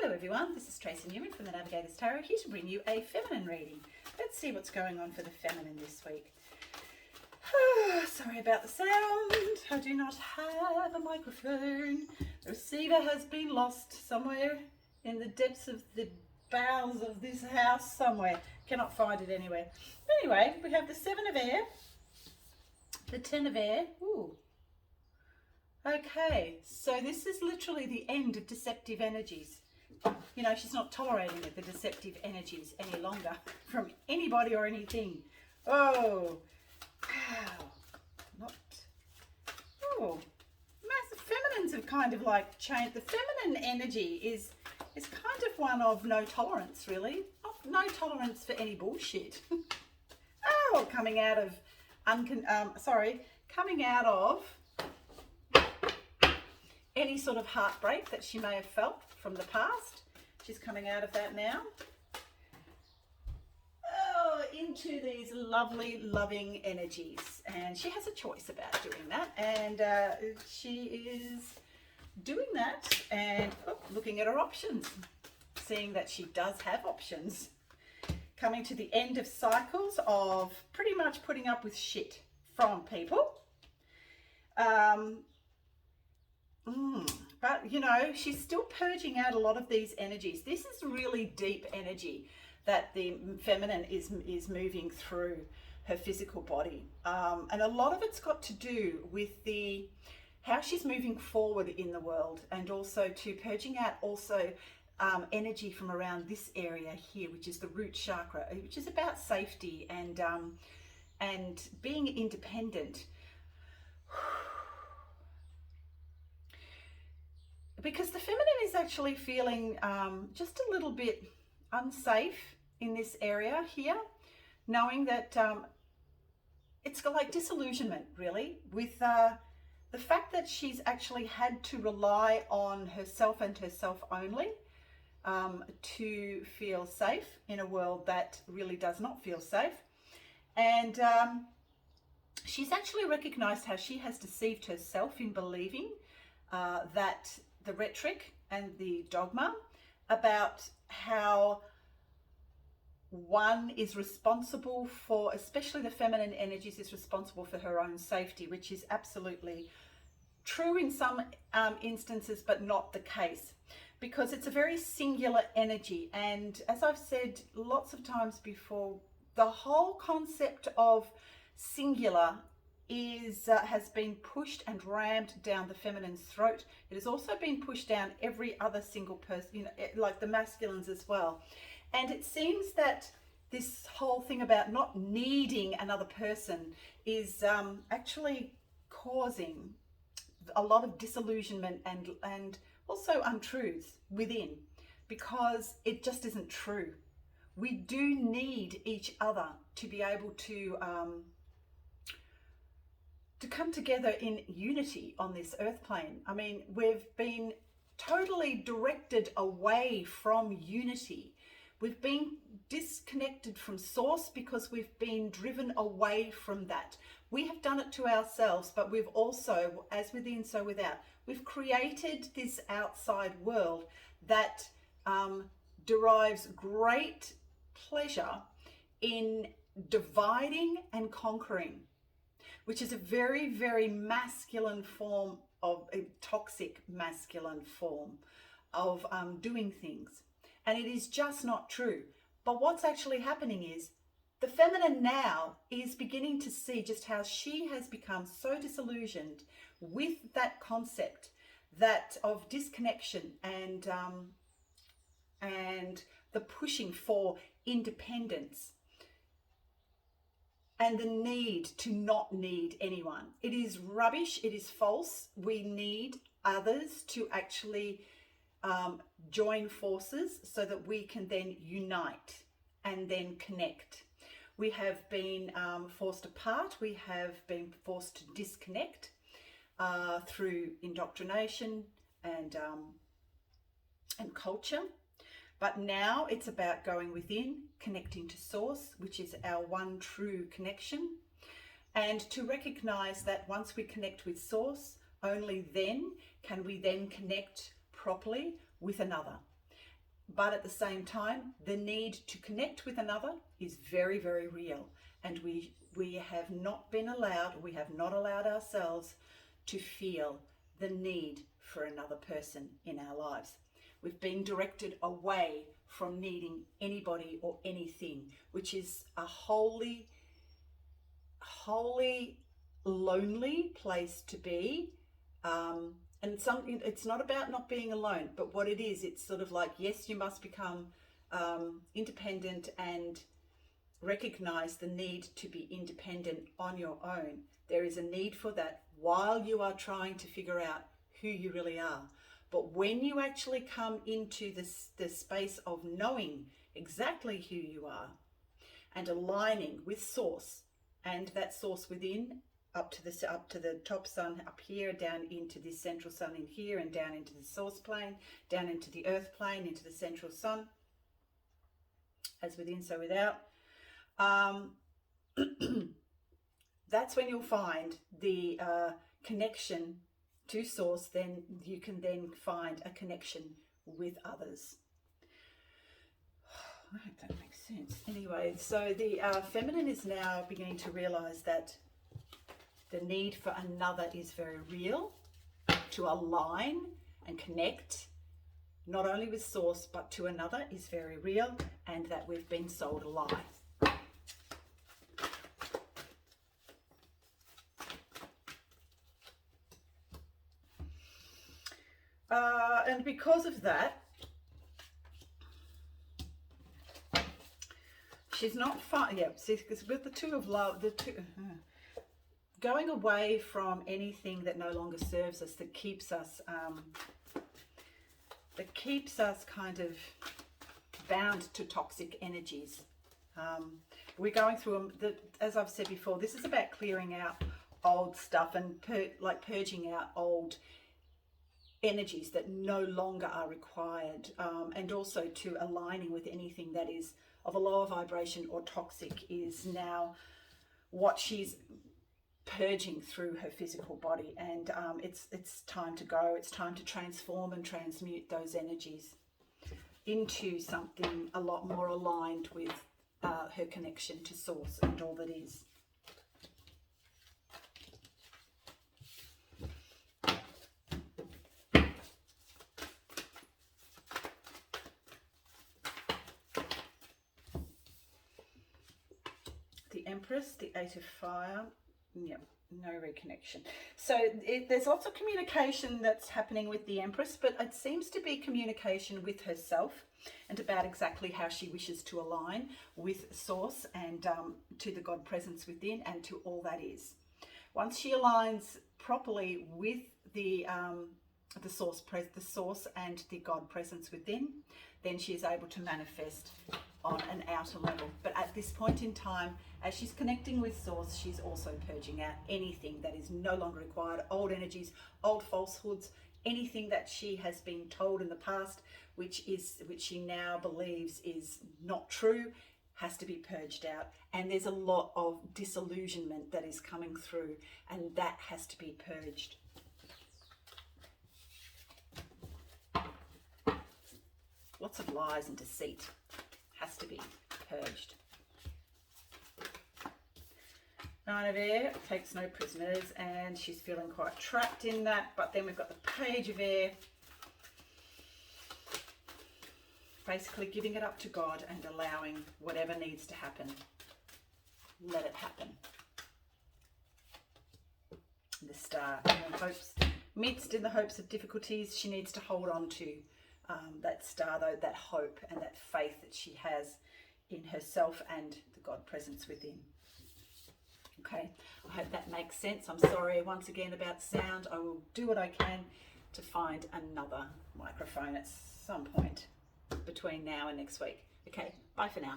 Hello everyone, this is Tracy Newman from the Navigator's Tarot, here to bring you a feminine reading. Let's see what's going on for the feminine this week. Sorry about the sound, I do not have a microphone. The receiver has been lost somewhere in the depths of the bowels of this house somewhere. Cannot find it anywhere. Anyway, we have the 7 of air, the 10 of air. Ooh. Okay, so this is literally the end of deceptive energies. You know, she's not tolerating the deceptive energies any longer from anybody or anything. Oh, ow, not, oh, massive feminines have kind of like changed. The feminine energy is kind of one of no tolerance, really. No tolerance for any bullshit. Oh, coming out of, coming out of any sort of heartbreak that she may have felt from the past. She's coming out of that now. Oh, into these lovely, loving energies. And she has a choice about doing that. And she is doing that and looking at her options, seeing that she does have options. Coming to the end of cycles of pretty much putting up with shit from people. But, you know, she's still purging out a lot of these energies. This is really deep energy that the feminine is moving through her physical body. And a lot of it's got to do with how she's moving forward in the world, and also to purging out also energy from around this area here, which is the root chakra, which is about safety and being independent. Because the feminine is actually feeling just a little bit unsafe in this area here, knowing that it's like disillusionment, really, with the fact that she's actually had to rely on herself and herself only to feel safe in a world that really does not feel safe. And she's actually recognized how she has deceived herself in believing that the rhetoric and the dogma about how one is responsible for, especially the feminine energies, is responsible for her own safety, which is absolutely true in some instances, but not the case, because it's a very singular energy. And as I've said lots of times before, the whole concept of singular has been pushed and rammed down the feminine's throat. It has also been pushed down every other single person, you know, like the masculines as well. And it seems that this whole thing about not needing another person is actually causing a lot of disillusionment and also untruths within, because it just isn't true. We do need each other to be able to come together in unity on this earth plane. I mean, we've been totally directed away from unity. We've been disconnected from source because we've been driven away from that. We have done it to ourselves, but we've also, as within, so without, we've created this outside world that derives great pleasure in dividing and conquering, which is a very, very masculine form of a toxic masculine form of doing things. And it is just not true. But what's actually happening is the feminine now is beginning to see just how she has become so disillusioned with that concept that of disconnection and the pushing for independence, and the need to not need anyone. It is rubbish. It is false. We need others to actually join forces so that we can then unite and then connect. We have been forced apart. We have been forced to disconnect through indoctrination and culture. But now it's about going within, connecting to source, which is our one true connection. And to recognize that once we connect with source, only then can we then connect properly with another. But at the same time, the need to connect with another is very, very real. And we have not been allowed, we have not allowed ourselves to feel the need for another person in our lives. We've been directed away from needing anybody or anything, which is a wholly lonely place to be. And it's not about not being alone, but what it is, it's sort of like, yes, you must become independent and recognize the need to be independent on your own. There is a need for that while you are trying to figure out who you really are. But when you actually come into the space of knowing exactly who you are and aligning with source, and that source within, up to the top sun up here, down into the central sun in here, and down into the source plane, down into the earth plane, into the central sun, as within so without. That's when you'll find the connection to source. Then you can then find a connection with others. I hope that makes sense. Anyway, so the feminine is now beginning to realize that the need for another is very real, to align and connect, not only with source, but to another is very real, and that we've been sold a lie. And because of that, she's not fun. Yeah, see, because with the two of love, going away from anything that no longer serves us, that keeps us kind of bound to toxic energies. We're going through them. As I've said before, this is about clearing out old stuff and purging out old energies that no longer are required, and also to aligning with anything that is of a lower vibration or toxic is now what she's purging through her physical body. And it's time to go. It's time to transform and transmute those energies into something a lot more aligned with her connection to source and all that is. The Empress, the Eight of Fire, yeah, no reconnection. So there's lots of communication that's happening with the Empress, but it seems to be communication with herself and about exactly how she wishes to align with source and to the God presence within and to all that is. Once she aligns properly with the source and the God presence within, then she is able to manifest on an outer level. But at this point in time, as she's connecting with source, she's also purging out anything that is no longer required, old energies, old falsehoods, anything that she has been told in the past, which she now believes is not true, has to be purged out. And there's a lot of disillusionment that is coming through, and that has to be purged. Lots of lies and deceit has to be purged. Nine of Air takes no prisoners, and she's feeling quite trapped in that. But then we've got the Page of Air, basically giving it up to God and allowing whatever needs to happen, let it happen. The Star, in the hopes of difficulties, she needs to hold on to that star, though, that hope and that faith that she has in herself and the God presence within. Okay, I hope that makes sense. I'm sorry once again about sound. I will do what I can to find another microphone at some point between now and next week. Okay, bye for now.